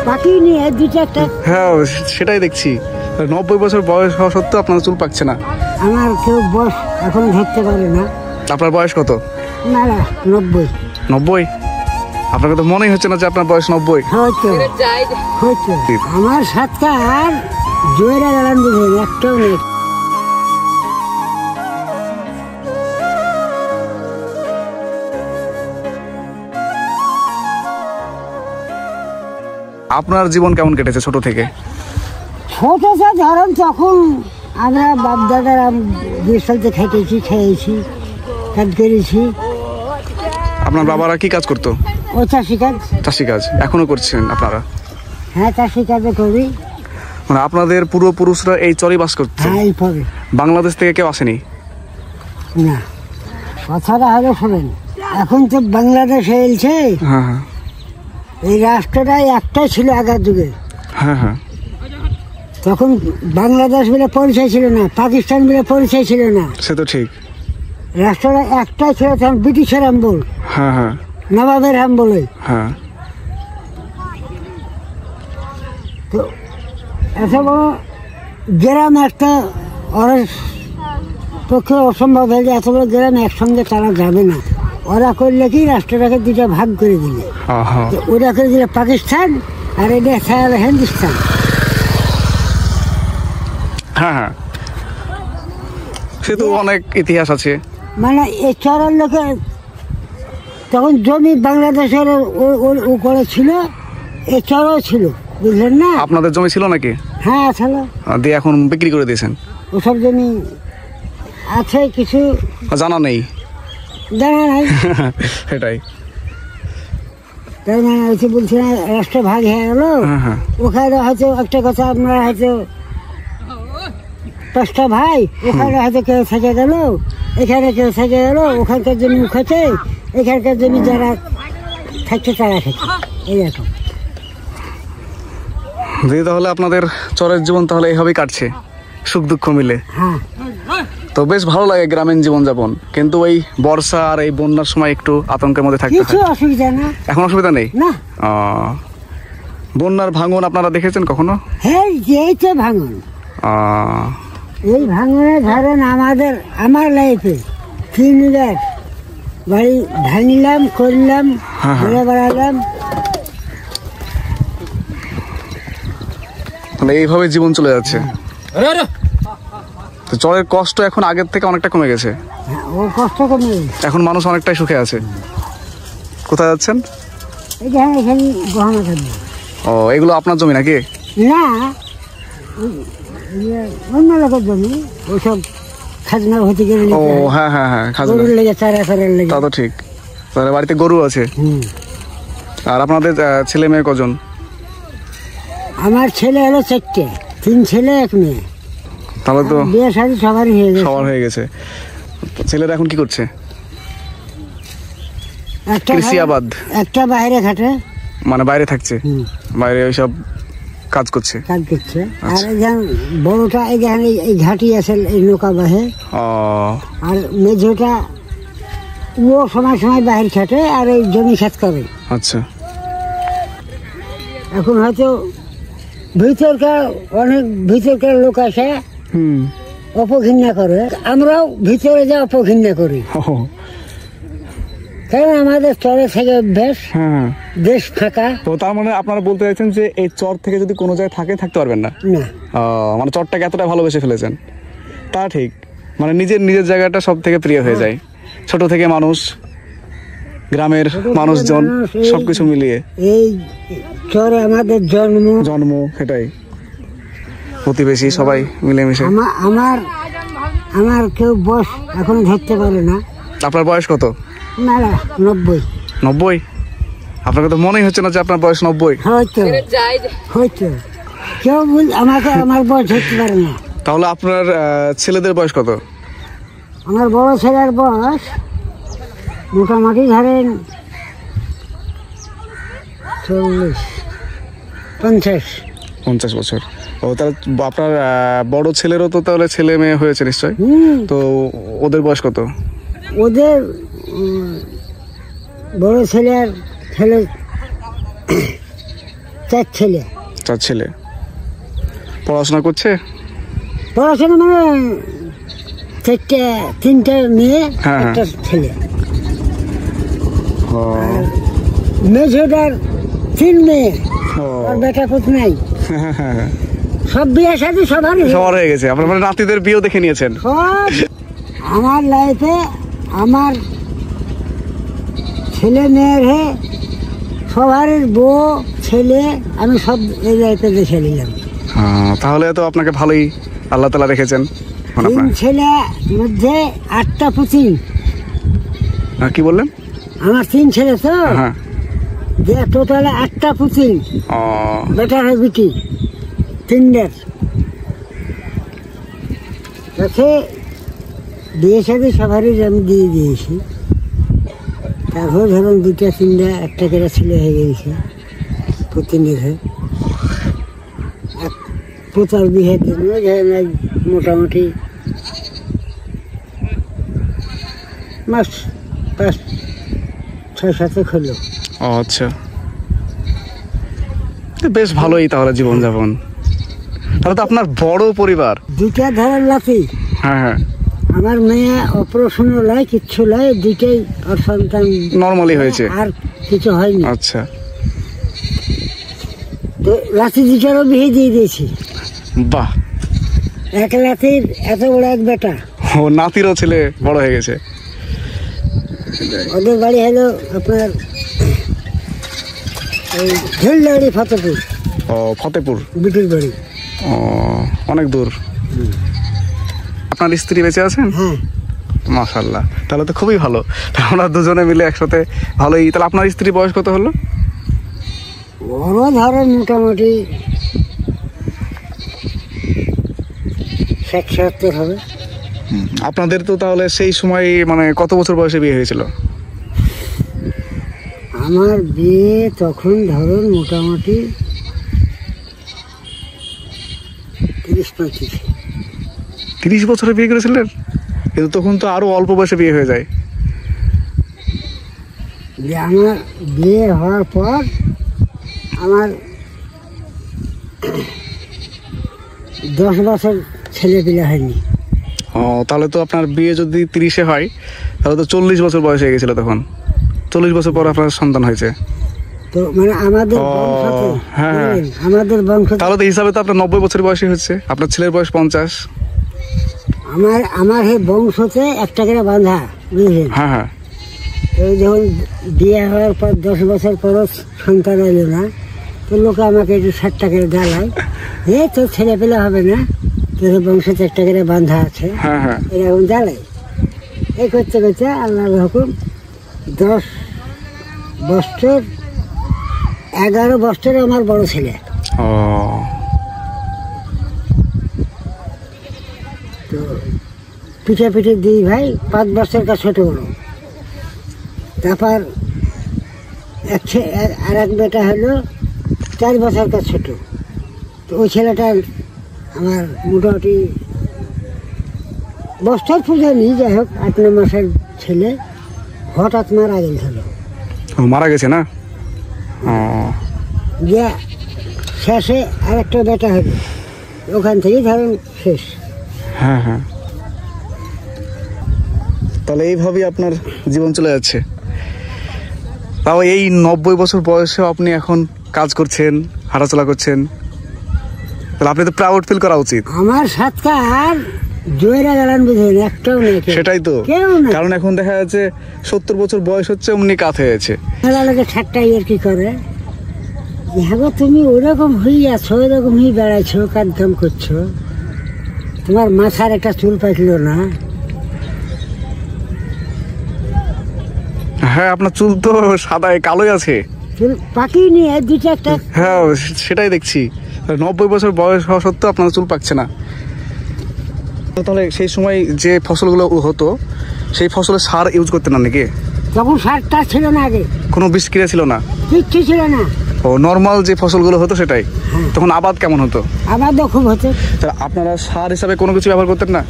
বাকি নিয়ে দুটো একটা। হ্যাঁ সেটাই দেখছি, 90 বছর বয়স হওয়া সত্ত্বেও আপনার চুল পাকছে না। আমার কেউ বয়স এখন ধরতে পারে না। আপনার বয়স কত? না 90। 90? আপনাকে তো মনেই হচ্ছে না যে আপনার বয়স 90। হয়তো আমার সাতটা আর জোরে গালান দিলেন একটাও নেই। আপনার জীবন কেমন কেটেছে ছোট থেকে? ছোটটা ধরেন তখন আমরা বাপ দাদারা গৃহস্থলতে খেয়েছি কাজ করেছি। আপনার বাবারা কি কাজ করতো? ও চাষি কাজ। চাষি কাজ এখনো করছেন আপনারা? হ্যাঁ চাষি কাজও করি। মানে আপনাদের পূর্বপুরুষরা এই চরে বাস করতো? হ্যাঁ এই পরে। বাংলাদেশ থেকে কেউ আসেনি? না, কথাটা হলো শোনেন, এখন তো বাংলাদেশ এলছে। হ্যাঁ হ্যাঁ। এই রাষ্ট্রটাই একটাই ছিল আগের যুগে। হ্যাঁ হ্যাঁ। তখন বাংলাদেশ বলে পরিচয় ছিল না, পাকিস্তান বলে পরিচয় ছিল না। সে তো ঠিক। রাষ্ট্রটা একটাই ছিল, তখন ব্রিটিশের আমল। হ্যাঁ হ্যাঁ। নবাবের আমলে। হ্যাঁ। তো এত বড় গ্রাম একটা ওরা পক্ষে অসম্ভব হয়ে যায়, এত বড় গ্রাম একসঙ্গে তারা যাবে না। ওরা করলে কি রাষ্ট্রটাকে দুটা ভাগ করে দিলে, ওরা করে দিলে পাকিস্তান আর এটা হিন্দুস্তান। হ্যাঁ হ্যাঁ, সে তো অনেক ইতিহাস আছে। মানে এই চরের লোকে তখন জমি বাংলাদেশের উপরে ছিল, এই চরও ছিল, বুঝলেন না? আপনাদের জমি ছিল নাকি? হ্যাঁ ছিল। দিয়ে এখন বিক্রি করে দিয়েছেন? ওসব জমি আছে, কিছু জানা নেই। জানা নাই। সেটাই। তার মানে হচ্ছে বলছি না, রাষ্ট্র ভাগ হয়ে গেল। ওখানে হয়তো একটা কথা, আপনারা হয়তো 5টা ভাই, ওখানে হয়তো কেউ থেকে গেল, এখানে কেউ থেকে গেল, ওখানকার জমি খেতে, এখানকার জমি যারা থাকছে তারা খেতে, এইরকম। তাহলে আপনাদের চরের জীবন তাহলে এইভাবেই কাটছে, সুখ দুঃখ মিলে। হ্যাঁ, তো বেশ ভালো লাগে গ্রামীণ জীবনযাপন, কিন্তু ওই বর্ষা আর এই বন্যার সময় একটু আতঙ্কের মধ্যে থাকতে হয়। কিছু অসুবিধা না। এখন অসুবিধা নেই না। বন্যার ভাঙন আপনারা দেখেছেন কখনো? হ্যাঁ, এই তো ভাঙন। এই ভাঙনে ধরেন আমার লাইফে 3 বাড়ি ভাঙলাম, করলাম, ঘুরে বেড়ালাম। মানে এইভাবে জীবন চলে যাচ্ছে। তো চরের কষ্ট এখন আগের থেকে অনেকটা কমে গেছে। ও কষ্ট কমে গেছে, এখন মানুষ অনেকটাই সুখে আছে। কোথায় যাচ্ছেন? এখানে গহনা থাকবে। ও, এগুলো আপনার জমি নাকি? না, অন্য লোকের জমি, ওসব খাজনা হতে গেলে। ও হ্যাঁ হ্যাঁ হ্যাঁ, খাজনা লেগে, চারা করার লেগে। তা তো ঠিক। তাহলে বাড়িতে গরু আছে? আর আপনাদের ছেলে মেয়ে কজন? আমার ছেলে হলো 4টে, 3 ছেলে 1 মেয়ে। তাহলে তো বিয়ে শাদী সবার হয়ে গেছে। ছেলেরা এখন কি করছে? একটা বাইরে খাটে, মানে বাইরে থাকছে, বাইরে ওইসব কাজ করছে। আর বড়টা এখানে এই ঘাটি আছে, এই নৌকা বাহে। আর মেঝোটা ও সময় সময় বাইরে খাটে আর এই জমি খেত করে। আচ্ছা। এখন হয়তো অনেক ভিতরকার লোক আসে অপঘৃণা করে, আমরাও ভিতরে যা অপঘৃণা করি, কারণ আমাদের চরে থেকে অভ্যাস, দেশ ফাঁকা। তো তার মানে আপনারা বলতে চাইছেন যে এই চর থেকে যদি কোনো জায়গায় থাকতে পারবেন না? মানে চরটাকে এতটা ভালোবেসে ফেলেছেন। তা ঠিক, মানে নিজের জায়গাটা সব থেকে প্রিয় হয়ে যায়। ছোট থেকে মানুষ, গ্রামের মানুষজন সবকিছু মিলিয়ে এই চরে আমাদের জন্ম, সেটাই। প্রতিবেশী সবাই মিলেমিশে। আমার কেউ বয়স এখন ধরতে পারে না। আপনার বয়স কত? না 90। 90? আপনাকে তো মনেই হচ্ছে না যে আপনার বয়স 90। হয়তো কেউ আমার বয়স ধরতে পারে না। তাহলে আপনার ছেলেদের বয়স কত? আমার বড় ছেলের বয়স মোটামুটি ধরেন 50 বছর। ও, তাহলে আপনার বড় ছেলেরও তো তাহলে ছেলে মেয়ে হয়েছে নিশ্চয়? তো ওদের বয়স কত? ওদের বড় ছেলে 4 ছেলে। 4 ছেলে পড়াশোনা করছে? পড়াশোনা মানে 3টে মেয়ে, হ্যাঁ, একটা ছেলে। ও মেঝোটার 3 মেয়ে, ও। আর বেটা পুত নাই। সব বিয়ে শাদী সবার হয়ে গেছে। আপনার মানে নাতিদের বিয়েও দেখে নিয়েছেন? সব। আমার লাইফে আমার ছেলে মেয়ের সবার বউ ছেলে আমি সব এই লাইফে দেখে নিলাম। তাহলে তো আপনাকে ভালোই আল্লাহ তাআলা রেখেছেন। 3 ছেলে মধ্যে 8টা পুঁতি। কি বললেন? আমার 3 ছেলে তো, হ্যাঁ, যে টোটালে 8টা পুঁতি। বেটার বিটি 3দের কাছে বিয়ে সাথে সবারই আমি দিয়ে দিয়েছি। তারপর ধরুন 2টা 3টা একটা করে ছেলে হয়ে গেছে পুতিনের। পোতার বিয়ের জন্য ধরেন মোটামুটি মাস 5-6-7 হলো। আচ্ছা, বেশ ভালোই তাহলে জীবনযাপন। তাহলে তো আপনার বড় পরিবার। 2টা ধরেন লাতি। হ্যাঁ হ্যাঁ, আমার মেয়ে অপারেশনও লাই, কিচ্ছু লাই, 2টাই ওর সন্তান নর্মালি হয়েছে, আর কিছু হয়নি। আচ্ছা, তো লাতি 2টারও বিয়ে দিয়ে দিয়েছি। বাহ। এক লাতির এত বড় এক বেটা। ও নাতিরও ছেলে বড় হয়ে গেছে। ওদের বাড়ি হলো আপনার এই ঝিলদাড়ি ফতেপুর। ও ফতেপুর বিটির বাড়ি। ও অনেক দূর। আপনার স্ত্রী বেঁচে আছেন? হ্যাঁ। মাশাআল্লাহ, তাহলে তো খুবই ভালো। আমরা দুজনে মিলে একসাথে ভালোই। তাহলে আপনার স্ত্রী বয়স কত হলো? বড় ধরেন মোটামুটি 60-70 হবে। আপনাদের তো তাহলে সেই সময় মানে কত বছর বয়সে বিয়ে হয়েছিল? আমার বিয়ে তখন ধরুন মোটামুটি 30-35। 30 বছরে বিয়ে করেছিলেন? কিন্তু তখন তো আরো অল্প বয়সে বিয়ে হয়ে যায়। যে আমার বিয়ে হওয়ার পর আমার 10 বছর ছেলে পিলে হয়নি। ও তাহলে তো আপনার বিয়ে যদি 30-এ হয় তাহলে তো 40 বছর বয়স হয়ে গেছিল তখন। 40 বছর পর আপনার সন্তান হয়েছে। তো মানে আমাদের বংশতে, হ্যাঁ, আমাদের বংশ, তাহলে তো হিসাবে তো আপনার 90 বছর বয়সী হচ্ছে, আপনার ছেলের বয়স 50। আমার এই বংশতে একটা করে বাঁধা, বুঝলেন? হ্যাঁ হ্যাঁ, এই যখন বিয়ে হওয়ার পর 10 বছর পরও সন্তান এলো না, তো লোকে আমাকে একটু 60 টাকা জ্বালায়, তোর ছেলে পেলে হবে না, তোর বংশতে একটা করে বাঁধা আছে, হ্যাঁ হ্যাঁ, এরকম জ্বালাই। এই করতে করতে আল্লাহর হুকুম 10 বছর 11 বছর আমার বড় ছেলে। ও তো পিঠে পিঠে 2 ভাই 5 বছর কাছে ছোট বড়। তারপর আর এক বেটা হলো 4 বছর কাছে ছোট। তো ওই ছেলেটা আমার মোটামুটি বছর পুজো নিয়ে, যাই হোক 8-9 মাসের ছেলে, হঠাৎ মারা গেছিল। মারা গেছে না? ও যে শেষে আর একটা বেটা হলো, ওখান থেকেই ধরুন শেষ। হ্যাঁ হ্যাঁ, তাহলে এইভাবেই আপনার জীবন চলে যাচ্ছে। তাও এই 90 বছর বয়সেও আপনি এখন কাজ করছেন, হাঁটাচলা করছেন, তাহলে আপনি তো প্রাউড ফিল করা উচিত। আমার সাতটা আর জয়েরা গালান বুঝেন একটাও নেই। সেটাই তো, কেউ না। কারণ এখন দেখা যাচ্ছে 70 বছর বয়স হচ্ছে অমনি কাত হয়েছে। লাগে ঠাট্টাই আর কি করে, হ্যাঁ তুমি ওরকম হয়ে আছো, ওরকম হয়ে বেড়াইছো, কাম করছো, তোমার মাথার একটা চুল পাইছিল না। হ্যাঁ, আপনার চুল তো সাদায় কালোই আছে। চুল পাকিনি, 2টা একটা। হ্যাঁ সেটাই দেখছি, 90 বছর বয়স হওয়া সত্ত্বেও আপনার চুল পাকছে না। তাহলে সেই সময় যে ফসলগুলো হতো সেই ফসলে সার ইউজ করতেন না নাকি? তখন সারটা ছিল না, আগে কোনো বিষক্রিয়া ছিল না, কিচ্ছু ছিল না। ও নর্মাল যে ফসলগুলো হতো সেটাই। তখন আবাদ কেমন হতো? আবাদও খুব হতো। তা আপনারা সার হিসাবে কোনো কিছু ব্যবহার করতেন না?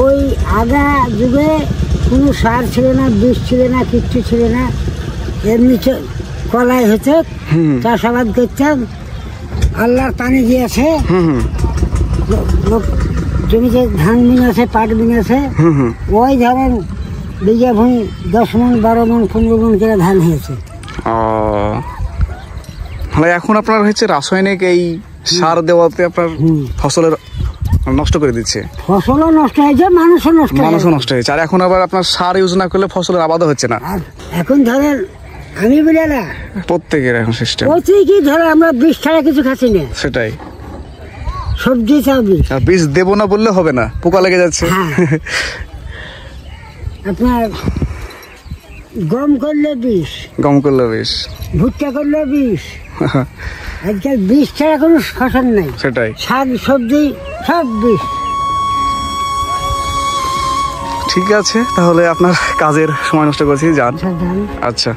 ওই আগা যুগে কোনো সার ছিল না, বিষ ছিল না, কিচ্ছু ছিল না, এমনি কলাই হচ্ছে, চাষাবাদ করতাম, আল্লাহর পানি দিয়েছে, লোক জমিতে ধান বিন আছে, পাট বিন আছে, ওই ধরেন বিঘা ভূমি 10 মণ 12 মণ 15 মণ করে ধান হয়েছে। মানে এখন আপনার হচ্ছে রাসায়নিক এই সার দেওয়াতে আপনার ফসলের নষ্ট করে দিচ্ছে, ফসলও নষ্ট হয়েছে, মানুষও নষ্ট হয়েছে। আর এখন আবার আপনার সার ইউজ না করলে ফসলের আবাদও হচ্ছে না। আর এখন ধরেন আমি বলি না, প্রত্যেকের এখন সিস্টেম কি ধরো আমরা বীজ ছাড়া কিছু খাচ্ছি না, সেটাই সবজি চাবি বীজ দেবো না বললে হবে না, পোকা লেগে যাচ্ছে। আপনার গম করলে বিষ, ভুট্টা করলে বিষ, আজকাল বিষ ছাড়া কোনো ফসল নাই, সেটাই শাক সবজি সব বিষ। ঠিক আছে, তাহলে আপনার কাজের সময় নষ্ট করছি, যান। আচ্ছা।